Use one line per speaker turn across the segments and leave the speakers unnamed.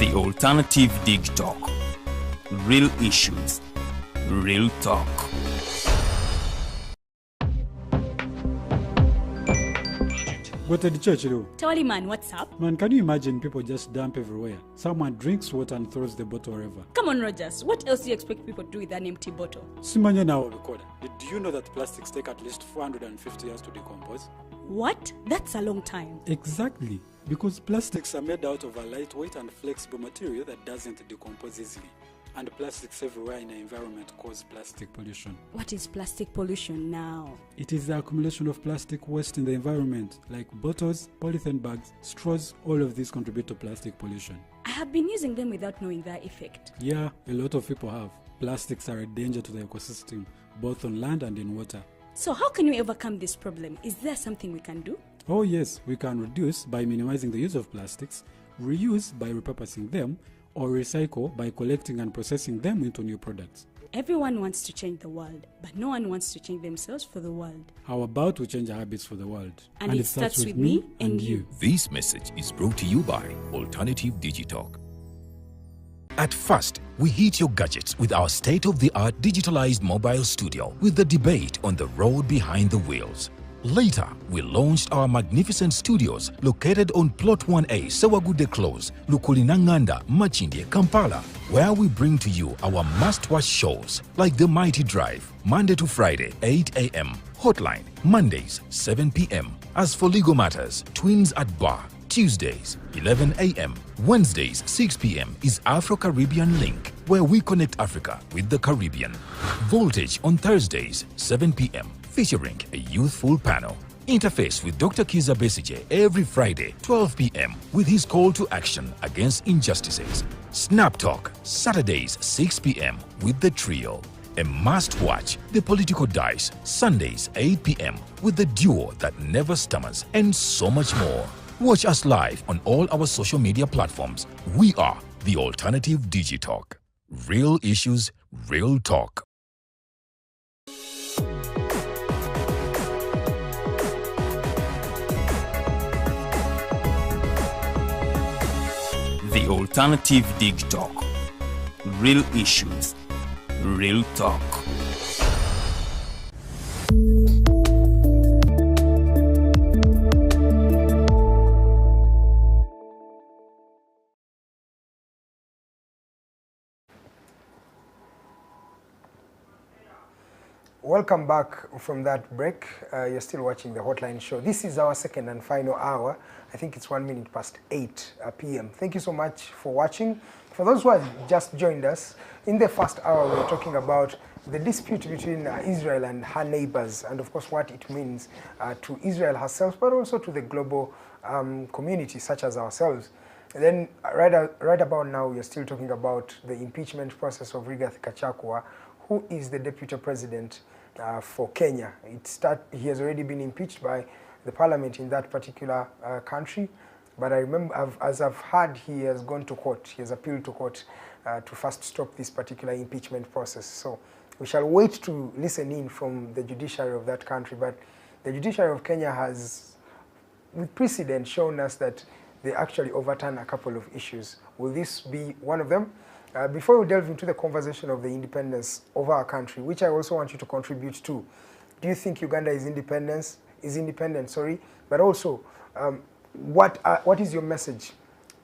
The Alternative Dig Talk. Real issues, real talk.
Go to the church, though.
Tawali man, what's up?
Man, can you imagine people just dump everywhere? Someone drinks water and throws the bottle wherever.
Come on, Rogers. What else do you expect people to do with an empty bottle?
Simanya now, recorder. Do you know that plastics take at least 450 years to decompose?
What? That's a long time.
Exactly. Because plastics are made out of a lightweight and flexible material that doesn't decompose easily. And plastics everywhere in the environment cause plastic pollution.
What is plastic pollution now?
It is the accumulation of plastic waste in the environment, like bottles, polythene bags, straws. All of these contribute to plastic pollution.
I have been using them without knowing their effect.
Yeah, a lot of people have. Plastics are a danger to the ecosystem, both on land and in water.
So how can we overcome this problem? Is there something we can do?
Oh yes, we can reduce by minimizing the use of plastics, reuse by repurposing them, or recycle by collecting and processing them into new products.
Everyone wants to change the world, but no one wants to change themselves for the world.
How about we change our habits for the world?
And it starts with me and you.
This message is brought to you by Alternative Digitalk.
At first, we hit your gadgets with our state-of-the-art digitalized mobile studio with the debate on the road behind the wheels. Later, we launched our magnificent studios located on Plot 1A, Sawagude Close, Lukulinanganda, Machindye, Kampala, where we bring to you our must-watch shows like The Mighty Drive, Monday to Friday, 8 a.m., Hotline, Mondays, 7 p.m. As for legal matters, Twins at Bar, Tuesdays, 11 a.m., Wednesdays, 6 p.m. is Afro-Caribbean Link, where we connect Africa with the Caribbean. Voltage on Thursdays, 7 p.m., featuring a youthful panel. Interface with Dr. Kiza Besije every Friday, 12 p.m. with his call to action against injustices. Snap Talk, Saturdays, 6 p.m. with the trio. A must-watch, The Political Dice, Sundays, 8 p.m. with the duo that never stammers, and so much more. Watch us live on all our social media platforms. We are The Alternative Digitalk. Real issues, real talk.
The Alternative Dig Talk. Real issues, real talk.
Welcome back from that break. You're still watching the Hotline Show. This is our second and final hour. I think it's 1 minute past 8 p.m. Thank you so much for watching. For those who have just joined us, in the first hour we were talking about the dispute between Israel and her neighbors, and of course what it means to Israel herself, but also to the global community such as ourselves. And then right about now, we are still talking about the impeachment process of Rigathi Gachagua, who is the deputy president for Kenya. He has already been impeached by the parliament in that particular country, but I remember, as I've heard, he has gone to court. He has appealed to court to first stop this particular impeachment process. So we shall wait to listen in from the judiciary of that country, but the judiciary of Kenya has, with precedent, shown us that they actually overturn a couple of issues. Will this be one of them? Before we delve into the conversation of the independence of our country, which I also want you to contribute to, do you think Uganda is independent? But also, what is your message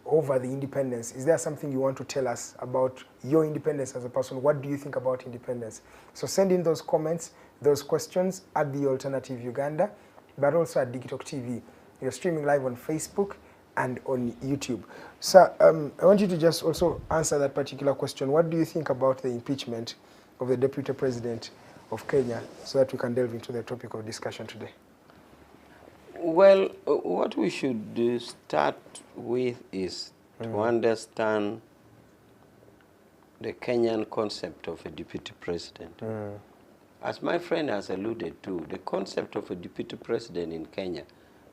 over the independence? Is there something you want to tell us about your independence as a person? What do you think about independence? So send in those comments, those questions at The Alternative Uganda, but also at Digitalk TV. You're streaming live on Facebook and on YouTube. So I want you to just also answer that particular question. What do you think about the impeachment of the Deputy President of Kenya, so that we can delve into the topic of discussion today?
Well, what we should start with is to understand the Kenyan concept of a deputy president. As my friend has alluded to, the concept of a deputy president in Kenya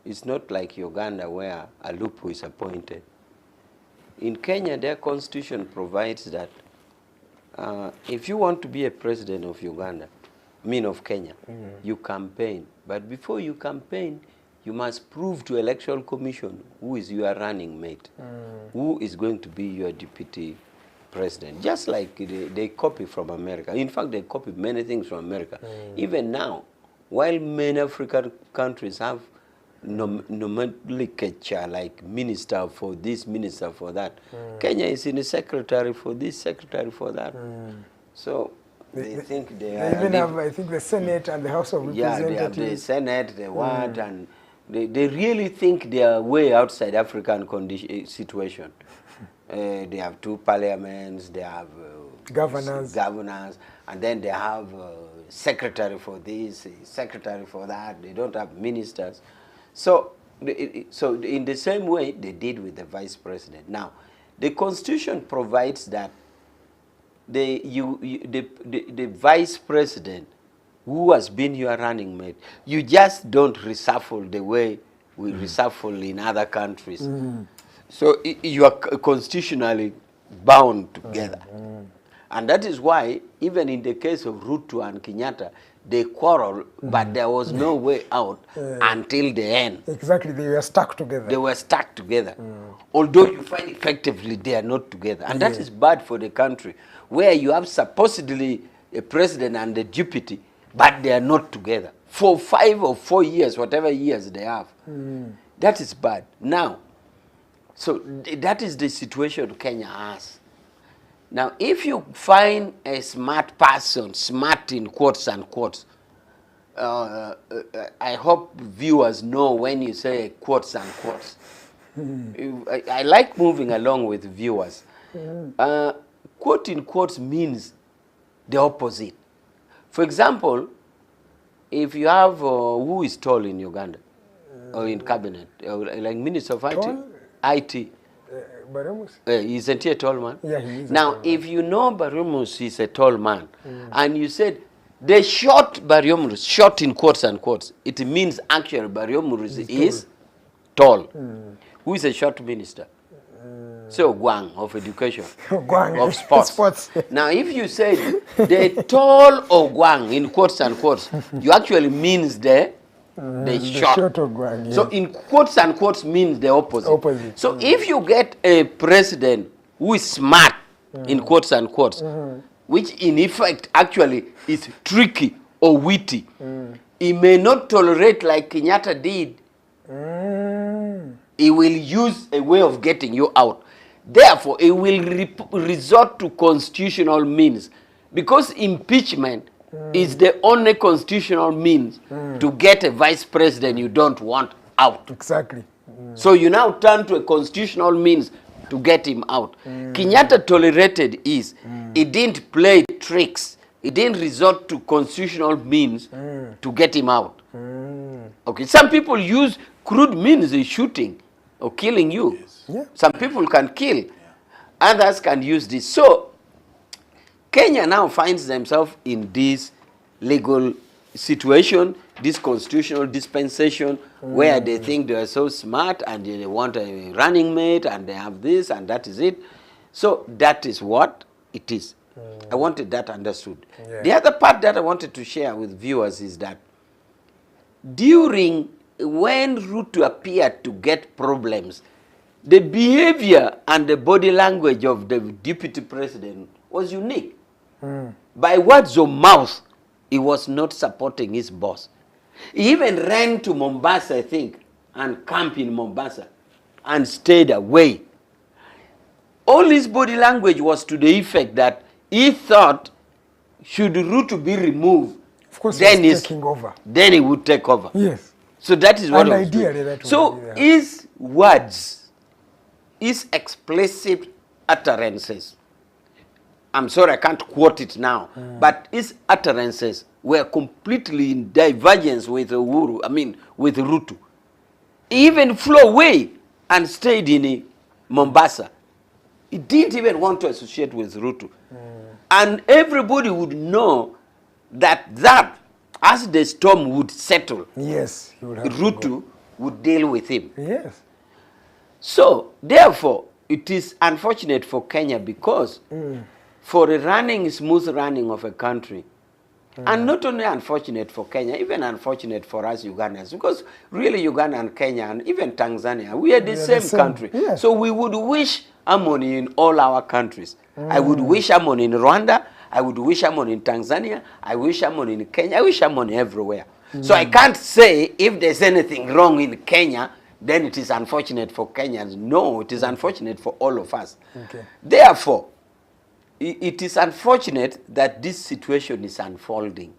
is not like Uganda, where a lupu is appointed. In Kenya, their constitution provides that if you want to be a president of Uganda, of Kenya, you campaign. But before you campaign, you must prove to Electoral Commission who is your running mate, who is going to be your deputy president. Just like they copy from America. In fact, they copy many things from America. Even now, while many African countries have nomenclature like minister for this, minister for that, Kenya is in a secretary for this, secretary for that. So they think they are...
They even have, I think, the Senate and the House of Representatives.
Yeah, they have the Senate, the what, and they really think they are way outside African situation. They have 2 parliaments, they have governors, and then they have secretary for this, secretary for that. They don't have ministers. So in the same way, they did with the vice president. Now, the Constitution provides that the vice president, who has been your running mate, you just don't reshuffle the way we reshuffle in other countries. So you are constitutionally bound together. And that is why, even in the case of Ruto and Kenyatta, they quarreled, but there was no way out until the end.
Exactly, they were stuck together.
They were stuck together. Although you find effectively they are not together. And that is bad for the country, where you have supposedly a president and a deputy, but they are not together. For 5 or 4 years, whatever years they have. That is bad. Now, so that is the situation Kenya has. Now, if you find a smart person, smart in quotes and quotes, I hope viewers know when you say quotes and quotes. I like moving along with viewers. Quote in quotes means the opposite. For example, if you have who is tall in Uganda or in cabinet, like Minister of IT.
Baremus?
Isn't he a tall man?
Yeah, he is.
Now, if you know Baremus is a tall man, and you said, the short Baremus, short in quotes and quotes, it means actually Baremus is tall. Who is a short minister? So Gwang of education, of sports. Now, if you said the tall Ogwang in quotes and quotes, you actually means the short
Ogwang, yes.
So in quotes and quotes means the opposite. So if you get a president who is smart in quotes and quotes, which in effect actually is tricky or witty, he may not tolerate like Kenyatta did. He will use a way of getting you out. Therefore, he will resort to constitutional means, because impeachment is the only constitutional means to get a vice president you don't want out.
Exactly.
So you now turn to a constitutional means to get him out. Kenyatta tolerated is, he didn't play tricks. He didn't resort to constitutional means to get him out. Okay, some people use crude means in shooting or killing you. Yeah. Some people can kill. Others can use this. So Kenya now finds themselves in this legal situation, this constitutional dispensation, where they think they are so smart and they want a running mate and they have this and that is it. So that is what it is. I wanted that understood. Yeah. The other part that I wanted to share with viewers is that when Ruto appeared to get problems, the behavior and the body language of the deputy president was unique. By words of mouth, he was not supporting his boss. He even ran to Mombasa, I think, and camped in Mombasa and stayed away. All his body language was to the effect that he thought, should Ruto be removed,
of course,
then
he's taking over.
Then he would take over.
Yes.
So that is what his words, his explicit utterances, I'm sorry I can't quote it now, but his utterances were completely in divergence with with Ruto. He even flew away and stayed in Mombasa. He didn't even want to associate with Ruto. And everybody would know that as the storm would settle,
yes, he would have
Ruto would deal with him.
Yes.
So, therefore, it is unfortunate for Kenya because for a smooth running of a country, And not only unfortunate for Kenya, even unfortunate for us Ugandans, because really Uganda and Kenya and even Tanzania, we are the same country.
Yes.
So we would wish harmony in all our countries. I would wish harmony in Rwanda, I would wish harmony in Tanzania, I wish harmony in Kenya, I wish harmony everywhere. So I can't say if there's anything wrong in Kenya, then it is unfortunate for Kenyans. No, it is unfortunate for all of us.
Okay.
Therefore, it is unfortunate that this situation is unfolding.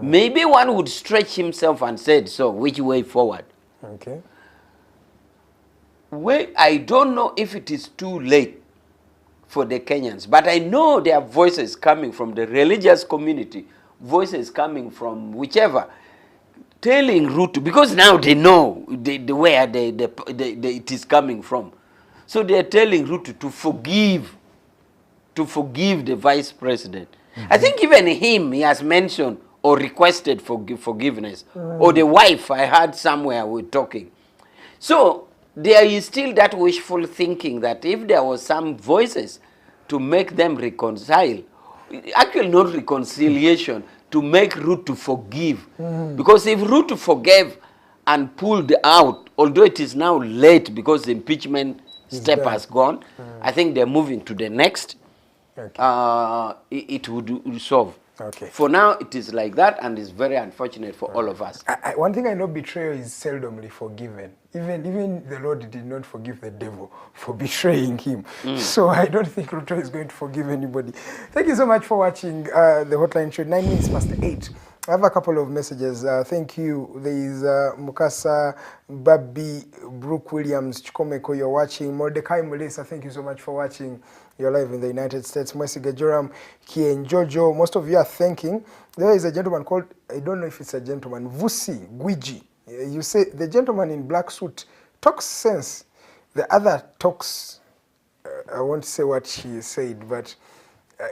Maybe one would stretch himself and said, so which way forward?
Okay.
Well, I don't know if it is too late for the Kenyans, but I know there are voices coming from the religious community, voices coming from whichever, telling Ruto, because now they know where it is coming from. So they are telling Ruto to forgive the vice president. I think even him, he has mentioned or requested forgiveness. Or the wife, I heard somewhere we're talking. So there is still that wishful thinking that if there was some voices to make them reconcile, actually not reconciliation, to make Ruto forgive. Because if Ruto forgave and pulled out, although it is now late because the impeachment step has gone, I think they're moving to the next.
Okay.
It would solve.
Okay.
For now, it is like that, and it's very unfortunate for all of us.
One thing I know, betrayal is seldomly forgiven. Even the Lord did not forgive the devil for betraying him. So I don't think Ruto is going to forgive anybody. Thank you so much for watching the Hotline Show. 9 minutes past 8. I have a couple of messages. Thank you. There is Mukasa, Babi, Brooke Williams, Chikomeko, you're watching. Mordecai Mulisa, thank you so much for watching. You're live in the United States. Mwesiga Joram, Kien Jojo, most of you are thanking. There is a gentleman called, I don't know if it's a gentleman, Vusi Gwiji. You say the gentleman in black suit talks sense. The other talks, I won't say what she said, but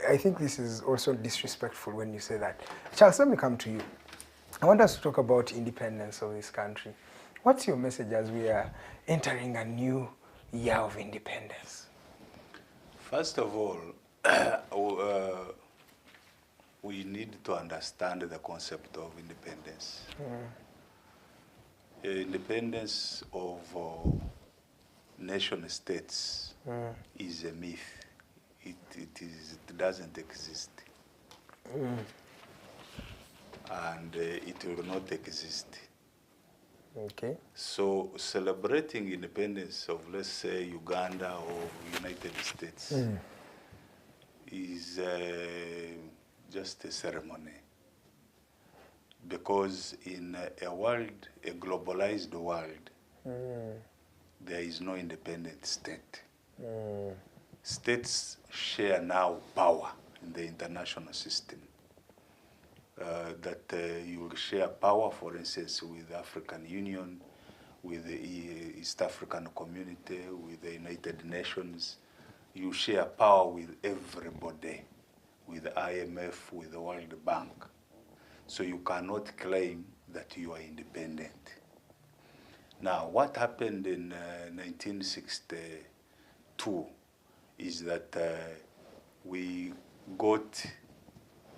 I think this is also disrespectful when you say that. Charles, let me come to you. I want us to talk about independence of this country. What's your message as we are entering a new year of independence?
First of all, we need to understand the concept of independence. Independence of nation states is a myth. It doesn't exist. And it will not exist.
Okay.
So celebrating independence of, let's say, Uganda or United States is just a ceremony. Because in a world, a globalized world, there is no independent state. States share now power in the international system. You will share power, for instance, with the African Union, with the East African Community, with the United Nations. You share power with everybody, with the IMF, with the World Bank. So you cannot claim that you are independent. Now, what happened in 1962 is that we got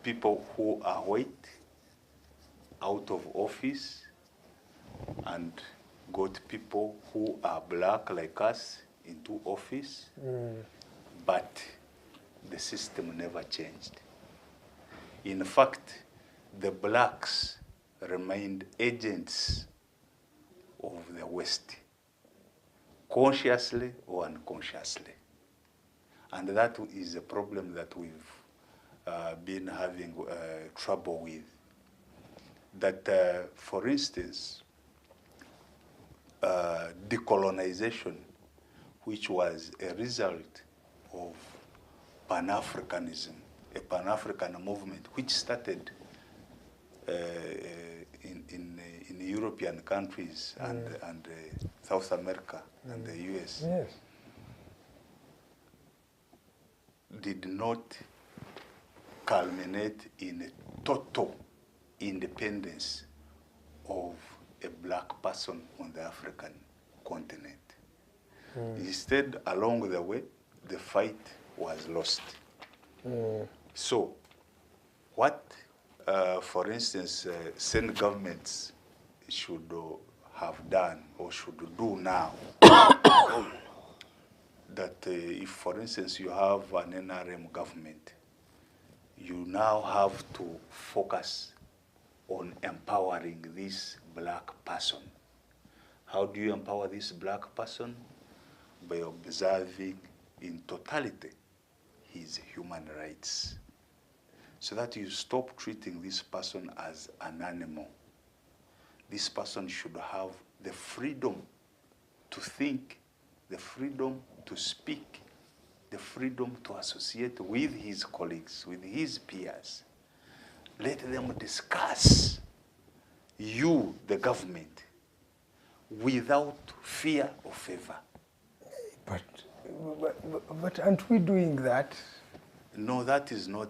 people who are white out of office and got people who are black like us into office, but the system never changed. In fact, the blacks remained agents of the West, consciously or unconsciously. And that is a problem that we've been having trouble with. That, for instance, decolonization, which was a result of Pan-Africanism, a Pan-African movement, which started in European countries and South America and the US.
Yes.
Did not culminate in a total independence of a black person on the African continent. Instead, along the way, the fight was lost. So, what for instance, Senate governments should have done or should do now that if, for instance, you have an NRM government, you now have to focus on empowering this black person. How do you empower this black person? By observing in totality his human rights, so that you stop treating this person as an animal. This person should have the freedom to think, the freedom to speak, the freedom to associate with his colleagues, with his peers. Let them discuss you, the government, without fear or favor.
But aren't we doing that?
No, that is not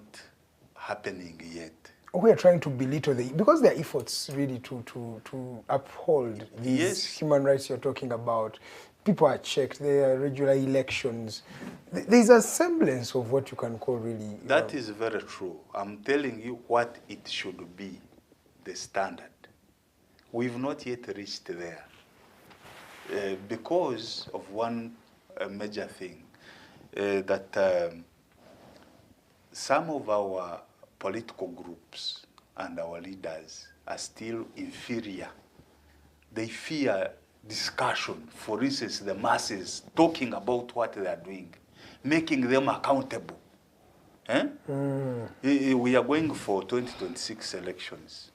happening yet.
We are trying to belittle because there are efforts really to uphold these
Yes.
human rights you're talking about. People are checked, there are regular elections. There's a semblance of what you can call really...
That is very true. I'm telling you what it should be, the standard. We've not yet reached there because of one major thing, that some of our political groups and our leaders are still inferior. They fear discussion. For instance, the masses talking about what they are doing, making them accountable. Eh? We are going for 2026 elections.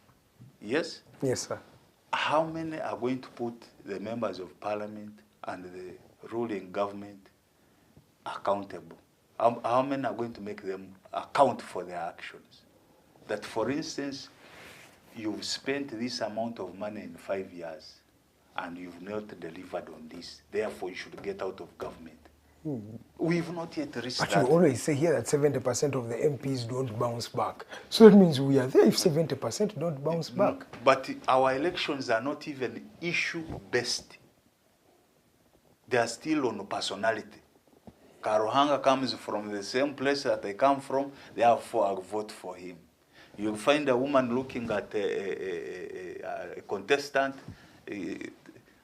Yes?
Yes, sir.
How many are going to put the members of parliament and the ruling government accountable? How many are going to make them account for their actions? That, for instance, you've spent this amount of money in 5 years and you've not delivered on this, therefore you should get out of government. We've not yet reached
But
that.
you always say here that 70% of the MPs don't bounce back. So that means we are there if 70% don't bounce back.
But our elections are not even issue-based. They are still on personality. Karuhanga comes from the same place that I come from, therefore I vote for him. You'll find a woman looking at a contestant,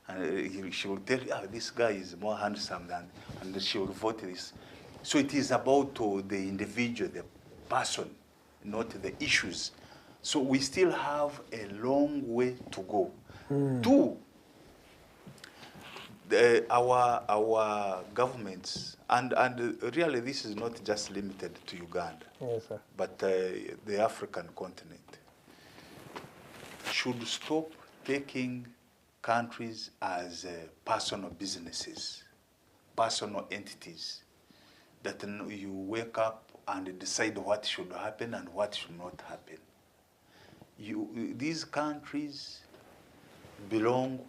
and she will tell you, oh, this guy is more handsome than, and she will vote this. So it is about the individual, the person, not the issues. So we still have a long way to go. Two, our governments, and really this is not just limited to Uganda,
Yes, sir.
but the African continent, should stop taking countries as personal businesses, personal entities, that you wake up and decide what should happen and what should not happen. These countries belong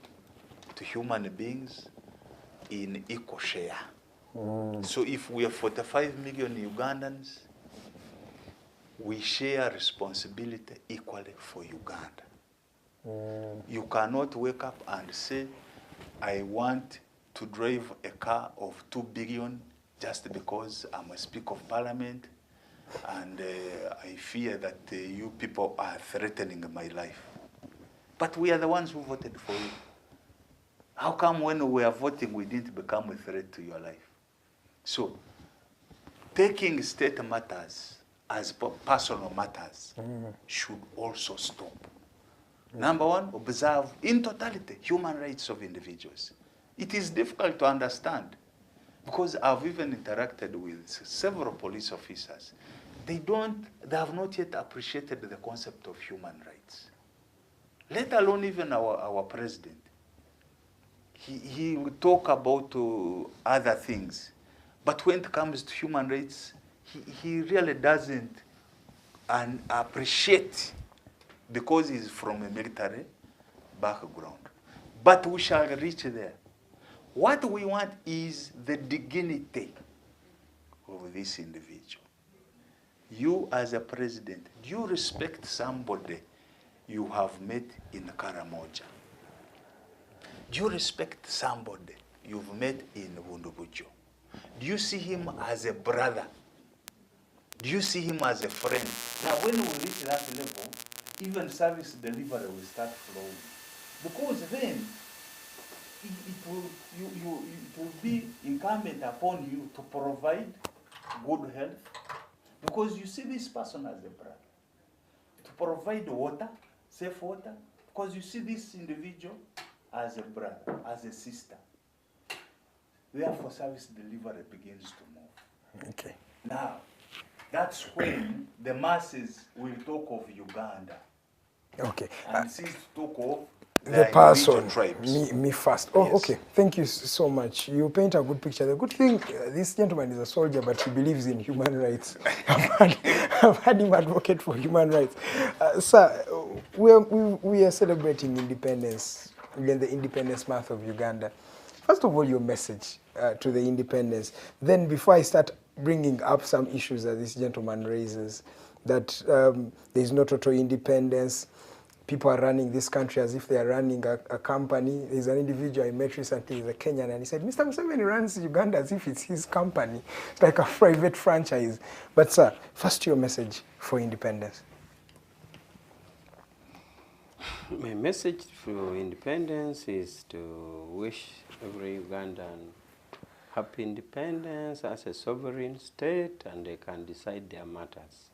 to human beings in equal share. So if we are 45 million Ugandans, we share responsibility equally for Uganda. You cannot wake up and say, I want to drive a car of 2 billion just because I'm a Speaker of Parliament and I fear that you people are threatening my life. But we are the ones who voted for you. How come when we are voting we didn't become a threat to your life? So, taking state matters as personal matters should also stop. Number one, observe in totality human rights of individuals. It is difficult to understand because I've even interacted with several police officers. They have not yet appreciated the concept of human rights. Let alone even our president. He will talk about other things. But when it comes to human rights, he really doesn't appreciate, because he's from a military background. But we shall reach there. What we want is the dignity of this individual. You as a president, do you respect somebody you have met in Karamoja? Do you respect somebody you've met in Wundubujo? Do you see him as a brother? Do you see him as a friend? Now, when we reach that level, even service delivery will start flowing. Because then, it will be incumbent upon you to provide good health. Because you see this person as a brother. To provide water, safe water. Because you see this individual as a brother, as a sister. Therefore, service delivery begins to move.
Okay.
Now, that's when the masses will talk of Uganda.
Okay.
And since talk of
The person,
individual tribes.
me first. Oh,
Yes.
okay. Thank you so much. You paint a good picture. The good thing, this gentleman is a soldier, but he believes in human rights. I've had him advocate for human rights. Sir, we are celebrating independence, again, the independence month of Uganda. First of all, your message to the independence. Then, before I start bringing up some issues that this gentleman raises, that there is no total independence. People are running this country as if they are running a company. There's an individual I met recently, he's a Kenyan, and he said, Mr. Museveni runs Uganda as if it's his company. It's like a private franchise. But sir, first your message for independence.
My message for independence is to wish every Ugandan happy independence as a sovereign state, and they can decide their matters.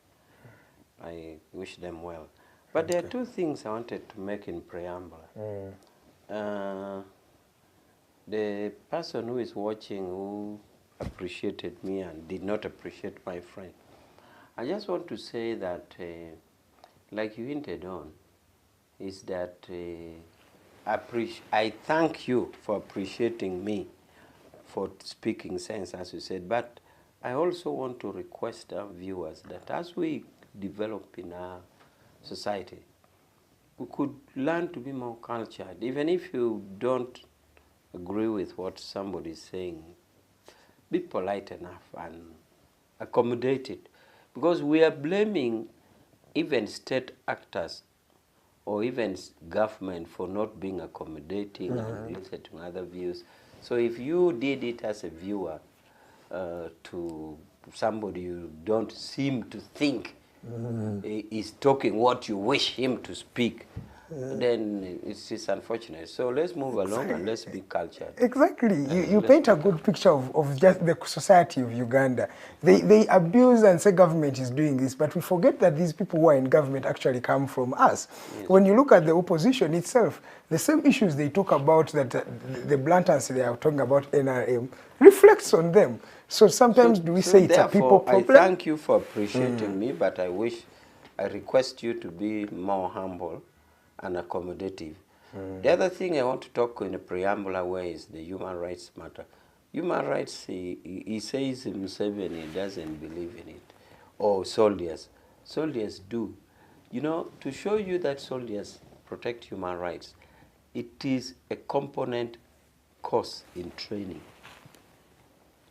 I wish them well. But there are two things I wanted to make in preamble. The person who is watching who appreciated me and did not appreciate my friend, I just want to say that, like you hinted on, is that I thank you for appreciating me for speaking sense, as you said, but I also want to request our viewers that as we develop in our society, we could learn to be more cultured. Even if you don't agree with what somebody is saying, be polite enough and accommodate it. Because we are blaming even state actors or even government for not being accommodating and listening to other views. So if you did it as a viewer to somebody you don't seem to think is talking what you wish him to speak, then it's unfortunate. So let's move along and let's be cultured.
Exactly. You paint a good picture of just the society of Uganda. They abuse and say government is doing this, but we forget that these people who are in government actually come from us. Yes. When you look at the opposition itself, the same issues they talk about, that the bluntness they are talking about NRM, reflects on them. So sometimes do we say it's a people problem?
I thank you for appreciating me, but I request you to be more humble and accommodative. The other thing I want to talk in a preambular way is the human rights matter. Human rights, he says Museveni doesn't believe in it. Or soldiers. Soldiers do. You know, to show you that soldiers protect human rights, it is a component course in training.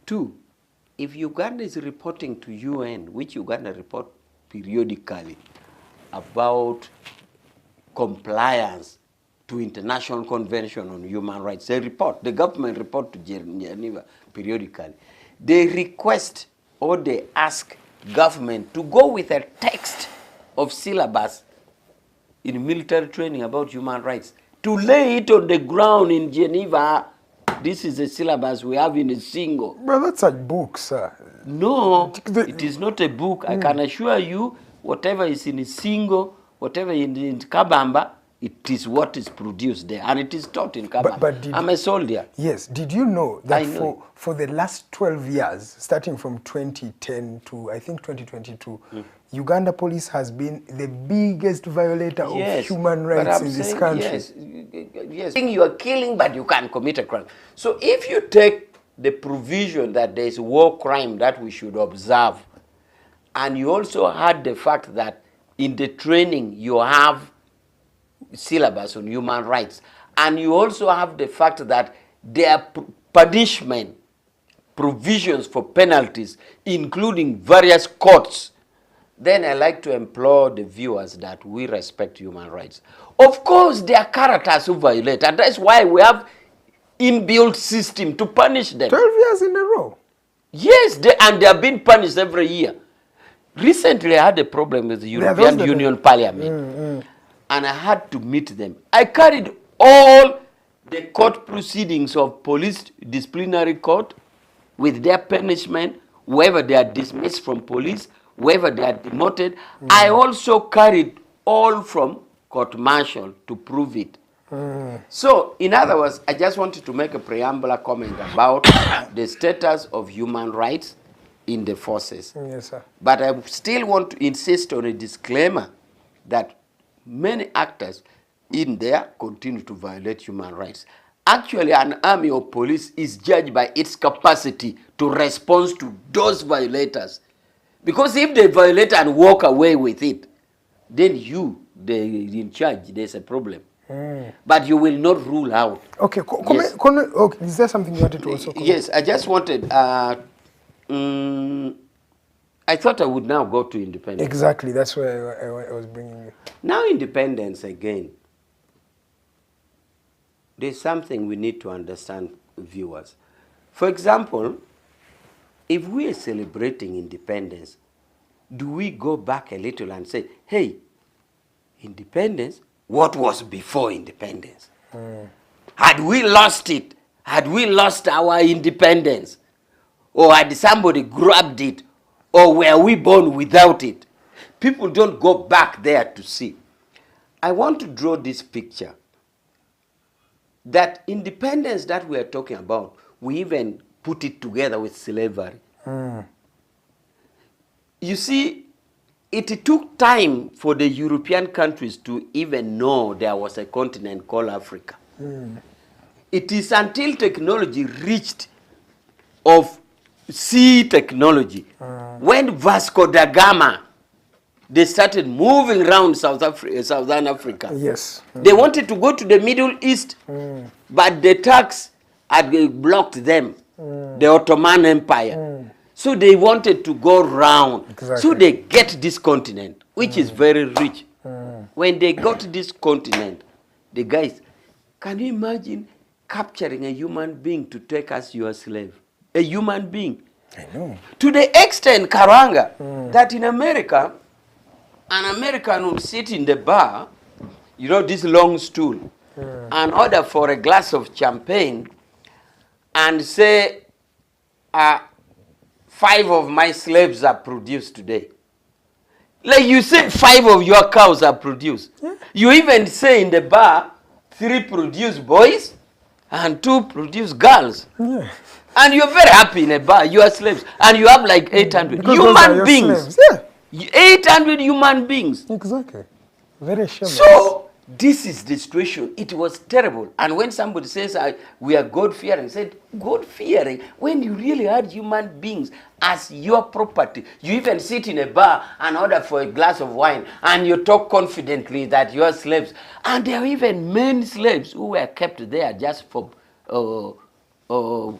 2, if Uganda is reporting to UN, which Uganda report periodically, about compliance to International Convention on Human Rights, they report, the government report to Geneva periodically. They request or they ask government to go with a text of syllabus in military training about human rights, to lay it on the ground in Geneva. This is a syllabus we have in a single.
Well, that's a book, sir.
No, it is not a book. I can assure you, whatever is in a single, whatever in Kabamba, it is what is produced there, and it is taught in Kabamba. But I'm a soldier.
Yes. Did you know that for the last 12 years, starting from 2010 to I think 2022, Uganda police has been the biggest violator of human rights in this country?
Yes. You are killing, but you can't commit a crime. So if you take the provision that there is war crime that we should observe, and you also had the fact that in the training you have syllabus on human rights, and you also have the fact that there are punishment provisions for penalties, including various courts, then I like to implore the viewers that we respect human rights. Of course, there are characters who violate, and that's why we have inbuilt system to punish them.
12 years in a row?
Yes, and they are being punished every year. Recently, I had a problem with the European Union Parliament, and I had to meet them. I carried all the court proceedings of police disciplinary court with their punishment, whether they are dismissed from police, whether they are demoted. I also carried all from court martial to prove it. So, in other words, I just wanted to make a preamble comment about the status of human rights in the forces.
Yes, sir.
But I still want to insist on a disclaimer that many actors in there continue to violate human rights. Actually, an army or police is judged by its capacity to respond to those violators. Because if they violate and walk away with it, then you, the in charge, there's a problem. But you will not rule out.
Okay,
Yes.
okay, is there something you wanted to also comment?
Yes, I just wanted, I thought I would now go to independence.
Exactly, that's where I was bringing you.
Now independence again. There's something we need to understand, viewers. For example, if we are celebrating independence, do we go back a little and say, hey, independence, what was before independence? Had we lost it? Had we lost our independence? Or had somebody grabbed it? Or were we born without it? People don't go back there to see. I want to draw this picture that independence that we are talking about, we even put it together with slavery. You see, it took time for the European countries to even know there was a continent called Africa. It is until technology reached of sea technology, when Vasco da Gama, they started moving around Southern Africa.
Yes.
They wanted to go to the Middle East, but the Turks had blocked them, the Ottoman Empire. So they wanted to go round.
Exactly.
So they get this continent, which is very rich. When they got this continent, the guys, can you imagine capturing a human being to take as your slave? A human being.
I know.
To the extent, Karuhanga, that in America, an American would sit in the bar, you know, this long stool, and order for a glass of champagne and say, 5 of my slaves are produced today. Like you say 5 of your cows are produced. You even say in the bar, 3 produce boys and 2 produce girls. And you're very happy in a bar, you are slaves. And you have like 800
Because those are
human
your
beings.
slaves. Yeah.
800 human beings.
Exactly. Very shameless.
So, this is the situation. It was terrible. And when somebody says, we are God-fearing, said, God-fearing, when you really had human beings as your property, you even sit in a bar and order for a glass of wine, and you talk confidently that you are slaves. And there are even men slaves who were kept there just for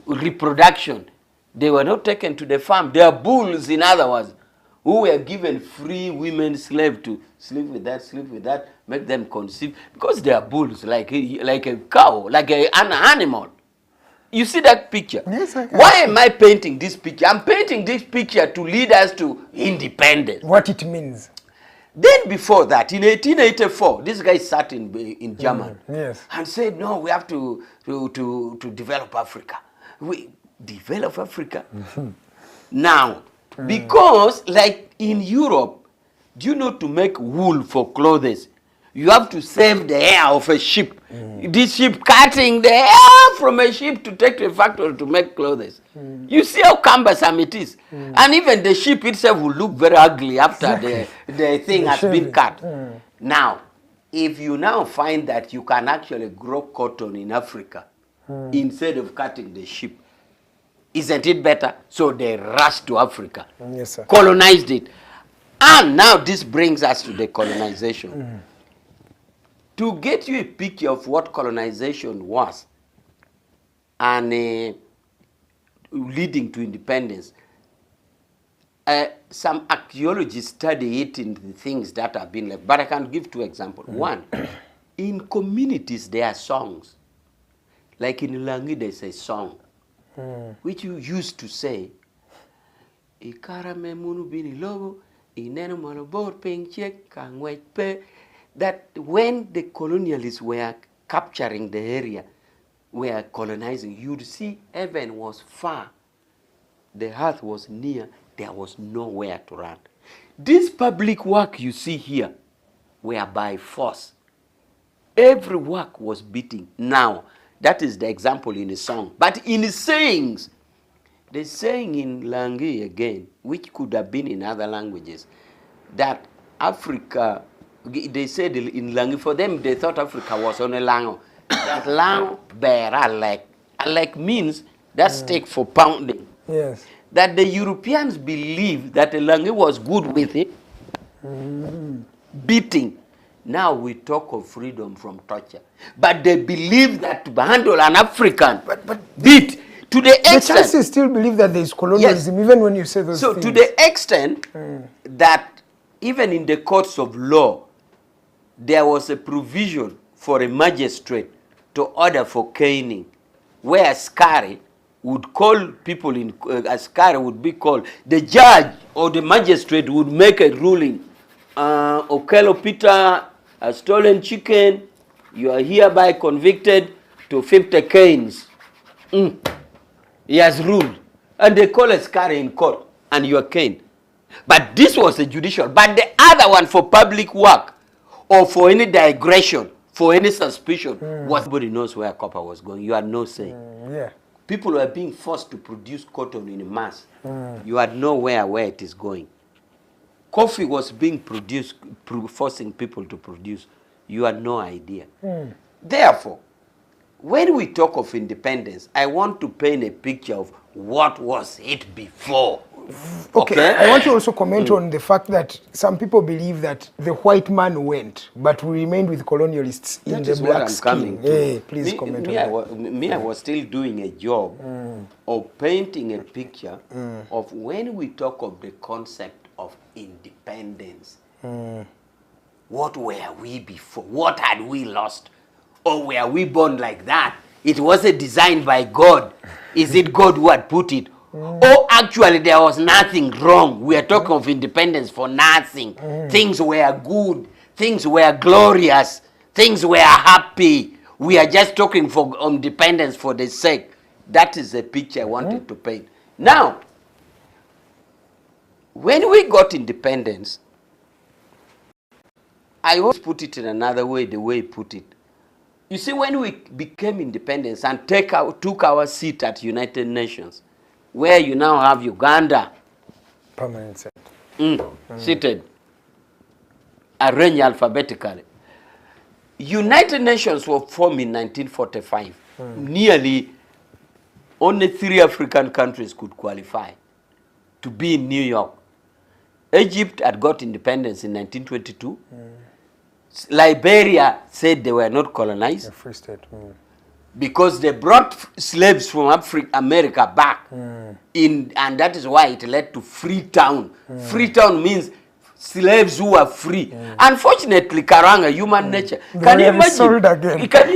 reproduction. They were not taken to the farm. They are bulls, in other words, who were given free women slave to sleep with that, make them conceive, because they are bulls, like a cow, like an animal. You see that picture?
Yes, I can.
Why am I painting this picture? I'm painting this picture to lead us to independence.
What it means.
Then before that, in 1884, this guy sat in Germany
Yes.
and said, no, we have to develop Africa. We develop Africa? Now, because like in Europe, do you know, to make wool for clothes, you have to save the hair of a sheep. This sheep cutting the hair from a sheep to take to a factory to make clothes. You see how cumbersome it is. And even the sheep itself will look very ugly after the thing has been cut. Now, if you now find that you can actually grow cotton in Africa instead of cutting the sheep, isn't it better? So they rushed to Africa,
Yes, sir.
colonized it. And now this brings us to the colonization. To get you a picture of what colonization was and leading to independence, some archaeologists study it in the things that have been left. But I can give 2 examples. One, in communities there are songs. Like in Langi there's a song, which you used to say, Ikarame munu bini lobo, that when the colonialists were capturing the area, were colonizing, you'd see heaven was far, the earth was near, there was nowhere to run. This public work you see here were by force. Every work was beating. Now, that is the example in a song. But in the sayings, the saying in Langi again, which could have been in other languages, that Africa, they said in Langi, for them they thought Africa was on a lango. That lang bear alek means that's steak for pounding.
Yes.
That the Europeans believed that the Langi was good with it, beating. Now we talk of freedom from torture. But they believe that to handle an African beat to the extent...
The Chinese still believe that there is colonialism, even when you say those things.
So to the extent that even in the courts of law, there was a provision for a magistrate to order for caning, where Askari would call people in, Askari would be called, the judge or the magistrate would make a ruling. Okello Peter, a stolen chicken, you are hereby convicted to 50 canes. He has ruled. And they call Askari in court, and you are caned. But this was a judicial. But the other one for public work, or for any digression, for any suspicion, was nobody knows where copper was going. You had no say.
Yeah.
People were being forced to produce cotton in mass. You had nowhere where it is going. Coffee was being produced, forcing people to produce. You had no idea. Therefore, when we talk of independence, I want to paint a picture of what was it before.
Okay. I want to also comment on the fact that some people believe that the white man went, but we remained with colonialists in the black skin. Hey, please comment on that.
I was still doing a job of painting a picture of when we talk of the concept of independence. What were we before? What had we lost? Or were we born like that? It wasn't designed by God. Is it God who had put it? Or actually there was nothing wrong. We are talking of independence for nothing. Things were good. Things were glorious. Things were happy. We are just talking for independence for the sake. That is the picture I wanted to paint. Now, when we got independence, I always put it in another way, the way he put it. You see, when we became independent and took our seat at United Nations, where you now have Uganda
permanent seat.
Seated, arranged alphabetically. United Nations were formed in 1945. Nearly only 3 African countries could qualify to be in New York. Egypt had got independence in 1922. Liberia said they were not colonized.
A free state.
Because they brought slaves from America back, and that is why it led to Freetown. Freetown means slaves who are free. Unfortunately, Karuhanga, human nature. Can you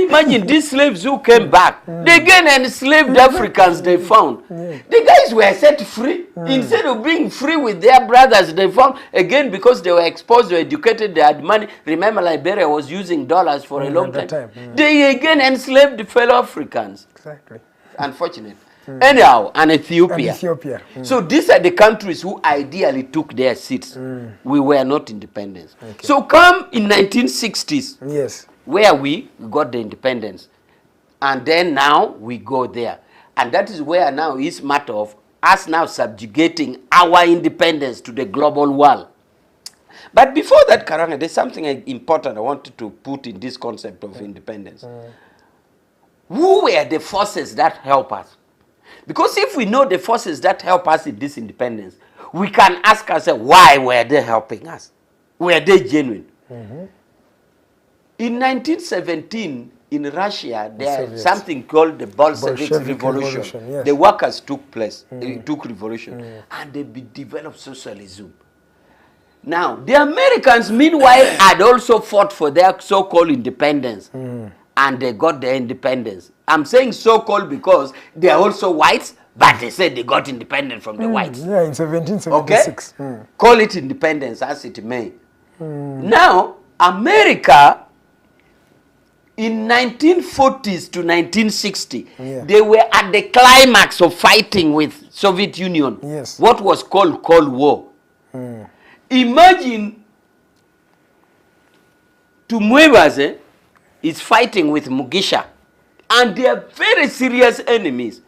imagine these slaves who came back? They again enslaved Africans they found. The guys were set free. Instead of being free with their brothers, they found, again, because they were exposed, they were educated, they had money. Remember, Liberia was using dollars for a long time. They again enslaved fellow Africans.
Exactly.
Unfortunate. Anyhow, and Ethiopia. So these are the countries who ideally took their seats. We were not independent. So come in 1960s,
yes,
where we got the independence. And then now we go there. And that is where now it's matter of us now subjugating our independence to the global world. But before that, Karuhanga, there's something important I wanted to put in this concept of independence. Who were the forces that help us? Because if we know the forces that help us in this independence, we can ask ourselves, why were they helping us? Were they genuine? In 1917, in Russia, there was something called the Bolshevik Revolution.
Yes.
The workers took revolution, and they developed socialism. Now, the Americans, meanwhile, had also fought for their so-called independence. And they got their independence. I'm saying so-called because they are also whites, but they said they got independent from the whites.
Yeah, in 1776.
Okay? Call it independence as it may. Now, America, in 1940s to 1960, they were at the climax of fighting with Soviet Union.
Yes.
What was called Cold War. Imagine Tumwebaze is fighting with Mugisha, and they are very serious enemies.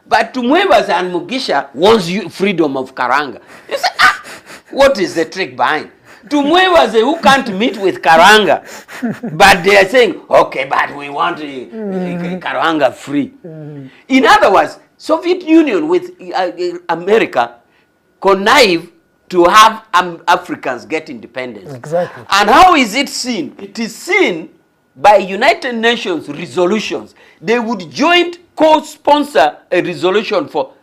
But Tumwebaze and Mugisha wants you freedom of Karuhanga. You say, what is the trick behind? Tumwebaze who can't meet with Karuhanga, but they are saying, okay, but we want Karuhanga free. In other words, Soviet Union with America connive to have Africans get independence.
Exactly.
And how is it seen? It is seen by United Nations resolutions. They would joint co-sponsor a resolution for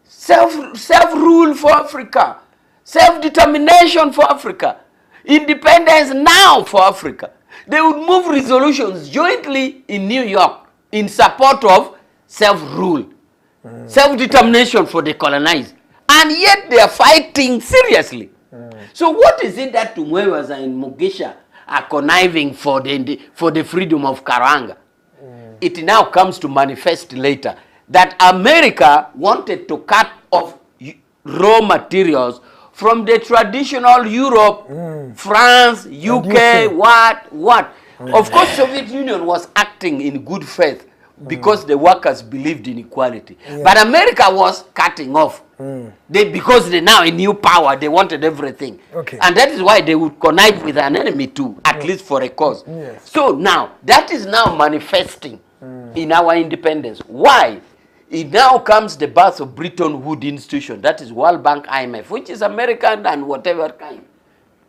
self-rule for Africa, self-determination for Africa, independence now for Africa. They would move resolutions jointly in New York in support of self-rule, self-determination for the colonized. And yet they are fighting seriously. So what is it that Tumwebaze and Mugisha are conniving for the freedom of Karuhanga? It now comes to manifest later that America wanted to cut off raw materials from the traditional Europe, France, UK, what. Of course, Soviet Union was acting in good faith because the workers believed in equality. But America was cutting off. Because they now a new power, they wanted everything. And that is why they would connive with an enemy too, at least for a cause. So now, that is now manifesting in our independence. Why? It now comes the birth of Bretton Woods institution, that is World Bank, IMF, which is American and whatever kind.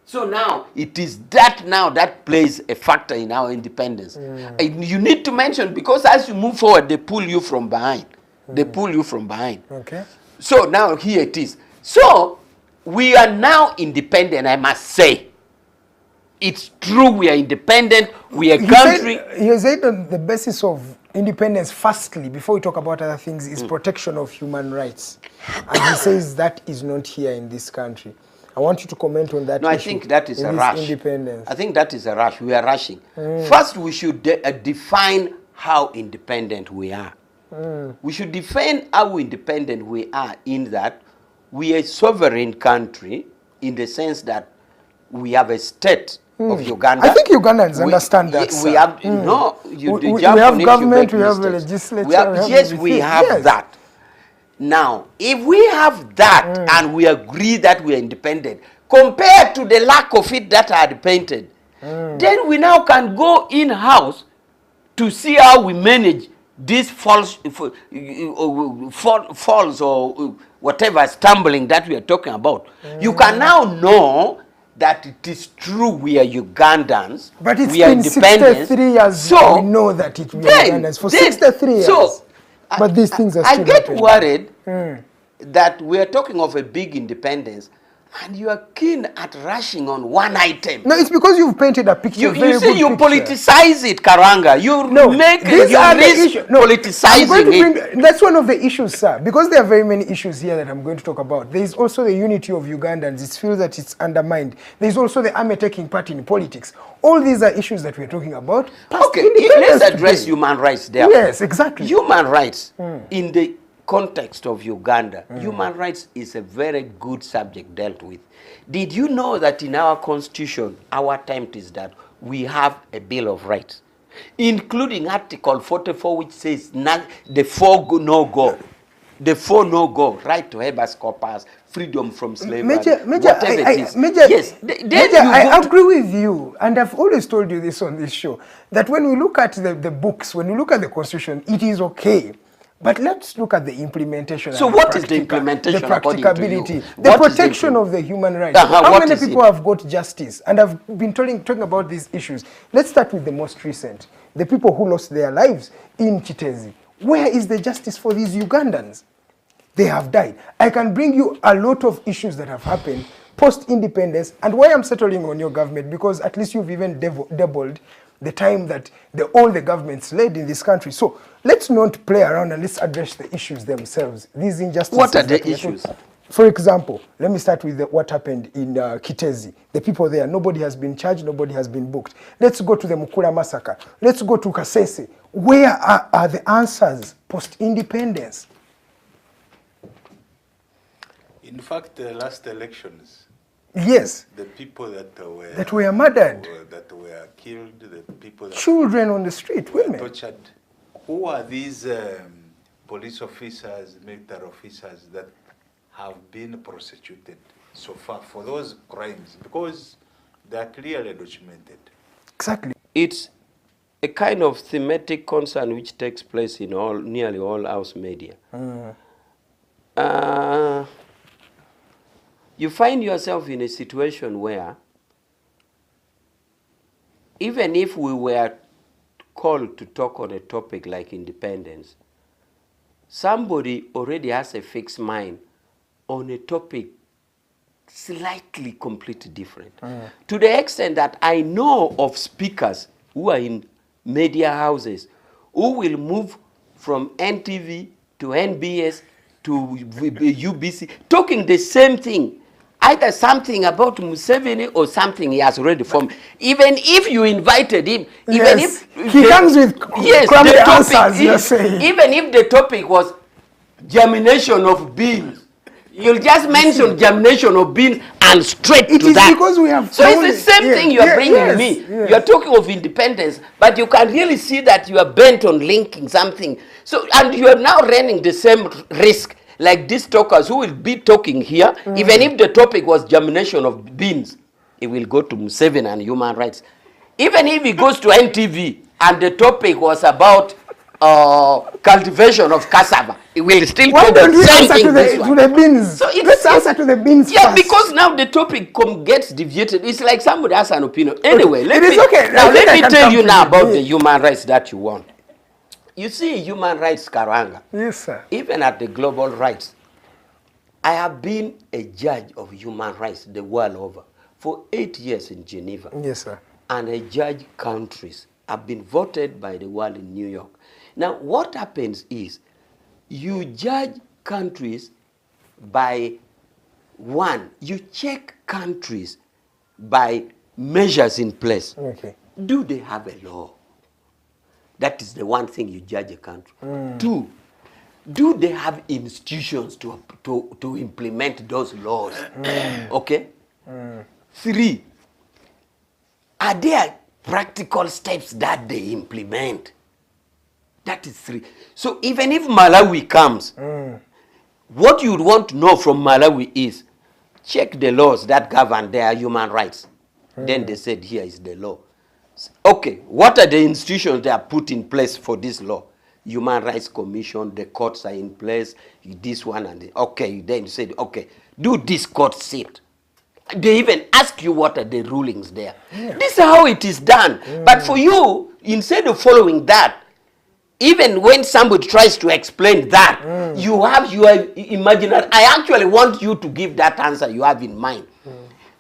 So now, it is that now that plays a factor in our independence. You need to mention, because as you move forward, they pull you from behind. They pull you from behind. So now here it is. So we are now independent, I must say. It's true we are independent, we are a country.
You said on the basis of independence, firstly, before we talk about other things, is protection of human rights. And he says that is not here in this country. I want you to comment on that.
No, I think that is a rush.
Independence.
I think that is a rush. We are rushing. First, we should define how independent we are. We should define how independent we are in that we are a sovereign country in the sense that we have a state of Uganda.
I think Ugandans understand that.
We have
we have government, we have the legislature.
We have that. Now, if we have that and we agree that we are independent, compared to the lack of it that I had painted, then we now can go in-house to see how we manage these falls or whatever stumbling that we are talking about. You can now know that it is true we are Ugandans.
But it's
we are
been 63 years.
So
we know that we are Ugandans for 63 years.
So,
but these things are still
I get
happening.
worried that we are talking of a big independence and you are keen at rushing on one item.
No, it's because you've painted a picture.
You see, you politicize it, Karuhanga. You make politicizing it.
That's one of the issues, sir. Because there are very many issues here that I'm going to talk about. There is also the unity of Ugandans. It feels that it's undermined. There is also the army taking part in politics. All these are issues that we're talking about.
Okay, let's address human rights there.
Yes, exactly.
Human rights in the context of Uganda, human rights is a very good subject dealt with. Did you know that in our constitution, our attempt is that we have a Bill of Rights, including Article 44, which says the four no-go, right to habeas corpus, freedom from slavery, whatever it is.
I agree with you, and I've always told you this on this show, that when we look at the books, when we look at the constitution, it is okay. But let's look at the implementation.
So what is the implementation?
The practicability, the protection of the human rights. How many people have got justice? And I've been talking about these issues. Let's start with the most recent. The people who lost their lives in Chitezi. Where is the justice for these Ugandans? They have died. I can bring you a lot of issues that have happened post-independence. And why I'm settling on your government, because at least you've even dabbled the time that all the governments led in this country. So let's not play around and let's address the issues themselves. These injustices.
What are the
that we
issues?
For example, let me start with what happened in Kitezi. The people there, nobody has been charged, nobody has been booked. Let's go to the Mukula massacre. Let's go to Kasese. Where are the answers post-independence?
In fact, the last elections,
Yes.
the people that
were murdered,
that were killed, the people that
children on the street,
were
women.
tortured. Who are these police officers, military officers that have been prosecuted so far for those crimes? Because they are clearly documented.
Exactly.
It's a kind of thematic concern which takes place in nearly all house media. You find yourself in a situation where even if we were called to talk on a topic like independence, somebody already has a fixed mind on a topic slightly completely different. To the extent that I know of speakers who are in media houses who will move from NTV to NBS to UBC talking the same thing. Either something about Museveni or something he has already formed. Even if you invited him, even if
he comes with crummy answers, you're saying.
Even if the topic was germination of beans, you'll just mention germination of beans and straight to that.
It is because we have.
So it's the same thing you are bringing me. Yes. You are talking of independence, but you can really see that you are bent on linking something. So, and you are now running the same risk. Like these talkers who will be talking here, even if the topic was germination of beans, it will go to Museveni and human rights. Even if he goes to NTV and the topic was about cultivation of cassava, it will still go to the same thing.
To the beans. So let's answer to the beans first.
Because now the topic gets deviated. It's like somebody has an opinion. Anyway, let me tell you now about the human rights that you want. You see, human rights, Karuhanga.
Yes, sir.
Even at the global rights, I have been a judge of human rights the world over for 8 years in Geneva.
Yes, sir.
And I judge countries. I've been voted by the world in New York. Now, what happens is you judge countries by one, you check countries by measures in place.
Okay.
Do they have a law? That is the one thing you judge a country. Two, do they have institutions to implement those laws? Okay? Three, are there practical steps that they implement? That is three. So even if Malawi comes, what you would want to know from Malawi is, check the laws that govern their human rights. Then they said, here is the law. Okay, what are the institutions that are put in place for this law? Human Rights Commission, the courts are in place, this one and the, okay, then you said, okay, do this court sit. They even ask you what are the rulings there. This is how it is done. But for you, instead of following that, even when somebody tries to explain that, you have your imaginary, I actually want you to give that answer you have in mind.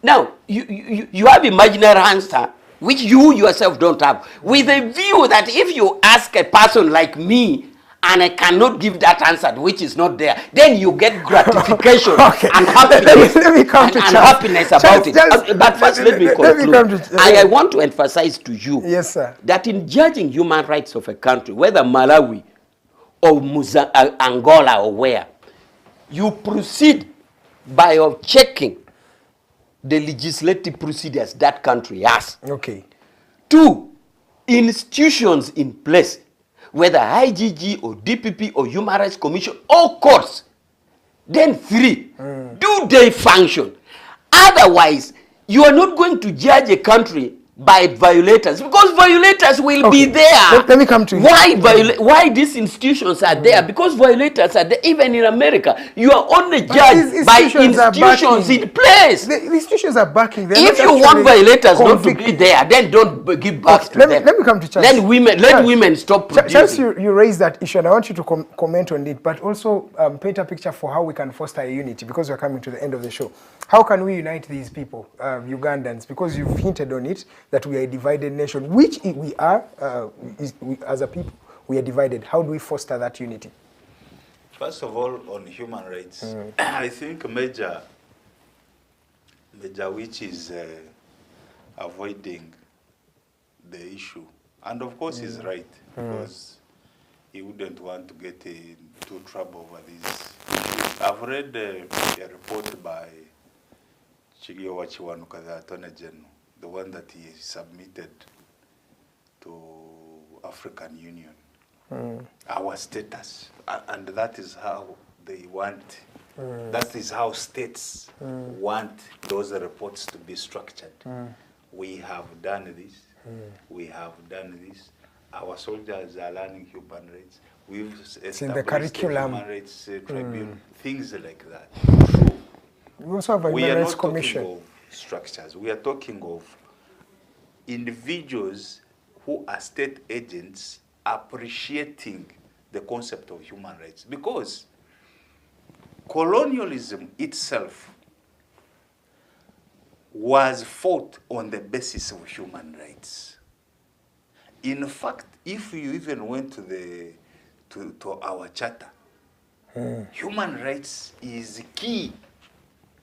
Now, you have imaginary answer, which you yourself don't have, with a view that if you ask a person like me, and I cannot give that answer, which is not there, then you get gratification and happiness, happiness about it. But first, let me conclude. I want to emphasize to you that in judging human rights of a country, whether Malawi or Angola or where, you proceed by checking the legislative procedures that country has.
Okay.
Two, institutions in place, whether IGG or DPP or Human Rights Commission or courts. Then three, do they function? Otherwise, you are not going to judge a country by violators, because violators will be there.
Let me come to you.
Why these institutions are there? Because violators are there. Even in America, you are only judged by institutions in place.
The institutions are backing them.
If you want violators not to be there, then don't give back to them.
Let me come to Charles.
Let women stop producing.
Charles, you raised that issue, and I want you to comment on it, but also paint a picture for how we can foster a unity, because we're coming to the end of the show. How can we unite these people, Ugandans? Because you've hinted on it. that we are a divided nation, which we are, as a people, we are divided. How do we foster that unity?
First of all, on human rights, I think Major Awich is avoiding the issue. And of course he's right, because he wouldn't want to get into trouble over these issues. I've read a report by Chigiwachiwanuka, the Attorney General, the one that he submitted to African Union, our status, and that is how they want, that is how states want those reports to be structured. We have done this, we have done this, our soldiers are learning human rights, we've established
in the curriculum.
Human rights tribunal, things like that.
We also have a
We
Human
are
Rights
not
Commission.
talking of structures. We are talking of individuals who are state agents appreciating the concept of human rights. Because colonialism itself was fought on the basis of human rights. In fact, if you even went to our charter, human rights is key.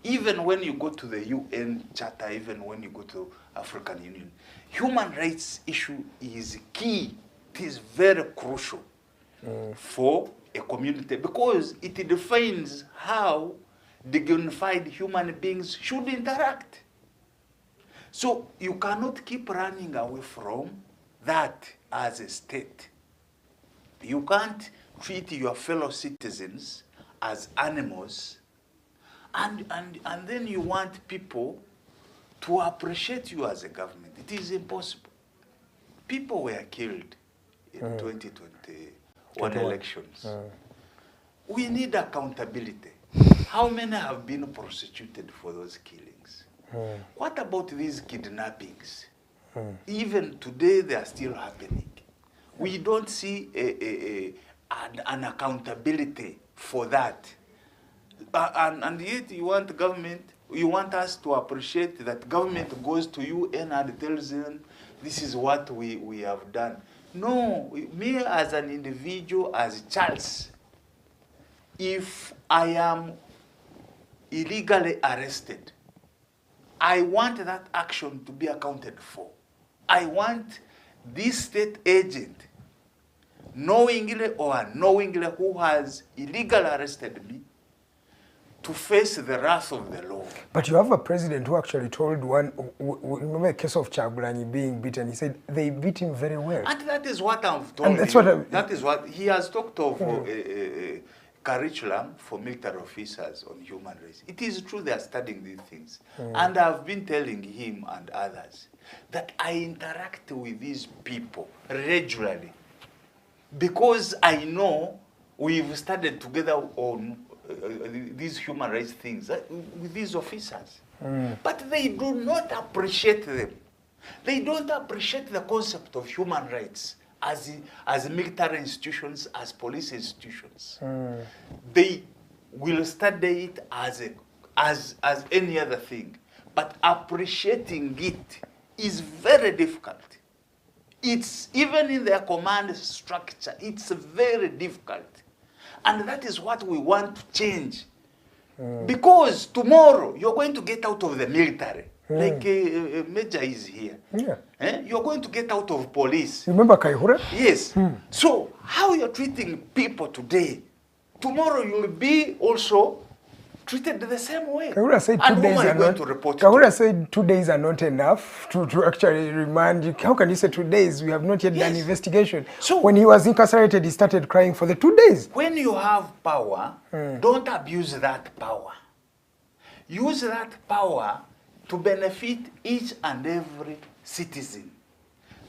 Even when you go to the UN Charter, even when you go to African Union, human rights issue is key. It is very crucial for a community, because it defines how dignified human beings should interact. So you cannot keep running away from that as a state. You can't treat your fellow citizens as animals, and then you want people to appreciate you as a government. It is impossible. People were killed in 2021 elections. We need accountability. How many have been prosecuted for those killings? What about these kidnappings? Even today, they are still happening. We don't see an accountability for that. And yet you want government, you want us to appreciate that government goes to UN and tells them, this is what we have done. No, me as an individual, as Charles, if I am illegally arrested, I want that action to be accounted for. I want this state agent, knowingly or unknowingly, who has illegally arrested me, to face the wrath of the law.
But you have a president who actually told one, remember the case of Chagulanyi being beaten, he said they beat him very well.
And that is what I've told
And that's
you. That is what he has talked of curriculum for military officers on human rights. It is true they are studying these things. And I've been telling him and others that I interact with these people regularly, because I know we've studied together on these human rights things with these officers. But they do not appreciate them. They don't appreciate the concept of human rights as military institutions, as police institutions. They will study it as any other thing. But appreciating it is very difficult. It's even in their command structure, it's very difficult. And that is what we want to change. Because tomorrow you're going to get out of the military, like Major is here. You're going to get out of police.
Remember Kaihura?
Yes. So how you're treating people today, tomorrow you'll be also treated the same way.
Kaihura said 2 days are not. Kaihura said 2 days are not enough to actually remand you. How can you say 2 days? We have not yet done investigation. So when he was incarcerated, he started crying for the 2 days.
When you have power, don't abuse that power. Use that power to benefit each and every citizen.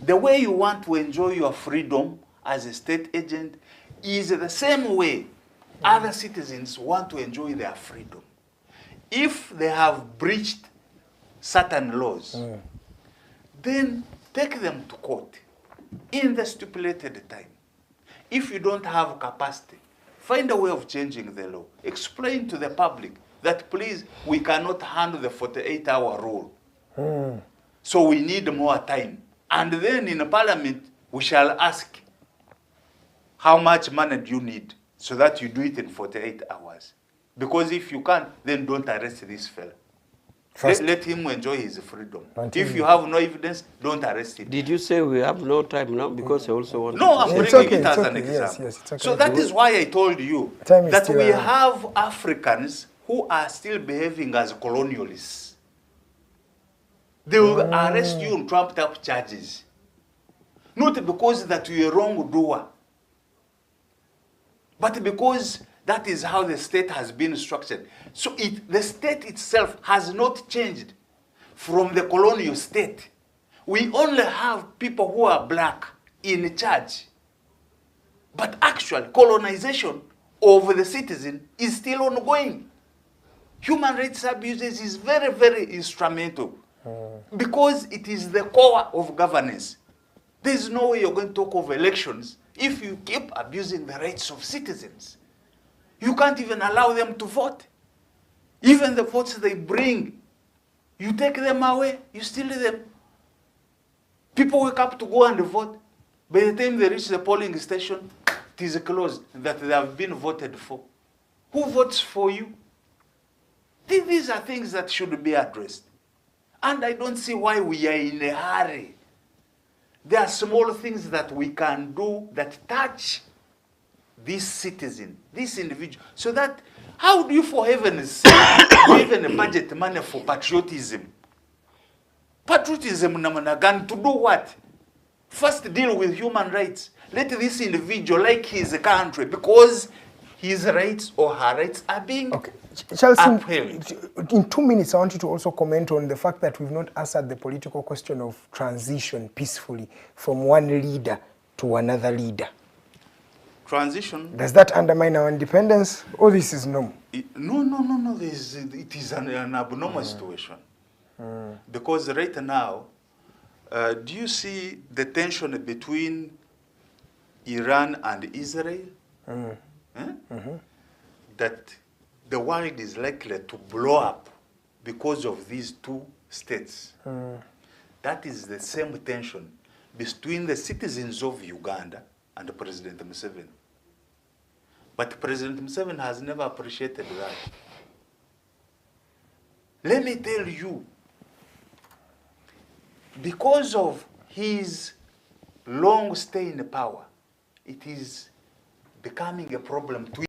The way you want to enjoy your freedom as a state agent is the same way other citizens want to enjoy their freedom. If they have breached certain laws, then take them to court in the stipulated time. If you don't have capacity, find a way of changing the law. Explain to the public that, please, we cannot handle the 48-hour rule. So we need more time. And then in the parliament, we shall ask, how much money do you need? So that you do it in 48 hours. Because if you can't, then don't arrest this fella. Let him enjoy his freedom. If you have no evidence, don't arrest him.
Did you say we have no time now? Because I also want
No, I'm bringing it as an example.
Yes, it's okay.
So that is why I told you
Time is
that
still
we
around.
have Africans who are still behaving as colonialists. They will arrest you on trumped up charges. Not because that you are a wrongdoer, but because that is how the state has been structured. So the state itself has not changed from the colonial state. We only have people who are black in charge. But actual colonization of the citizen is still ongoing. Human rights abuses is very, very instrumental because it is the core of governance. There is no way you're going to talk of elections if you keep abusing the rights of citizens. You can't even allow them to vote. Even the votes they bring, you take them away, you steal them. People wake up to go and vote. By the time they reach the polling station, it is closed that they have been voted for. Who votes for you? These are things that should be addressed. And I don't see why we are in a hurry. There are small things that we can do that touch this citizen, this individual, so that, how do you, for heaven's sake, even budget money for patriotism? Patriotism, Namanagan, to do what? First deal with human rights. Let this individual like his country because his rights or her rights are being upheld.
In 2 minutes, I want you to also comment on the fact that we've not answered the political question of transition peacefully from one leader to another leader.
Transition.
Does that undermine our independence, or this is normal?
No. It is an abnormal situation. Because right now, do you see the tension between Iran and Israel? That the world is likely to blow up because of these two states. That is the same tension between the citizens of Uganda and President Museveni. But President Museveni has never appreciated that. Let me tell you, because of his long stay in power, it is becoming a problem to